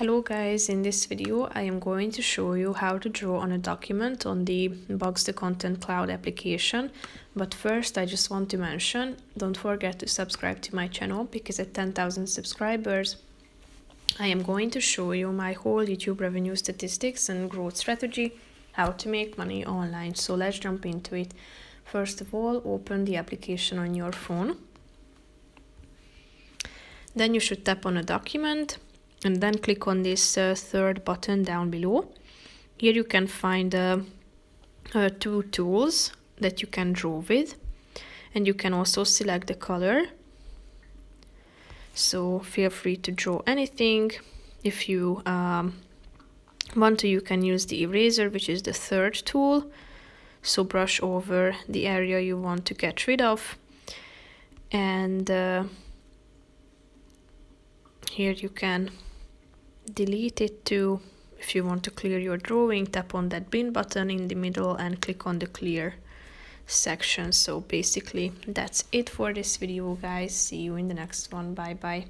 Hello guys, in this video I am going to show you how to draw on a document on the Box the Content Cloud application. But first I just want to mention, don't forget to subscribe to my channel because at 10,000 subscribers I am going to show you my whole YouTube revenue statistics and growth strategy, how to make money online. So let's jump into it. First of all, open the application on your phone. Then you should tap on a document and then click on this third button down below. Here you can find two tools that you can draw with, and you can also select the color. So feel free to draw anything. If you want to, you can use the eraser, which is the third tool. So brush over the area you want to get rid of, and here you can delete it too. If you want to clear your drawing, tap on that bin button in the middle and click on the clear section. So basically that's it for this video, guys. See you in the next one. Bye bye.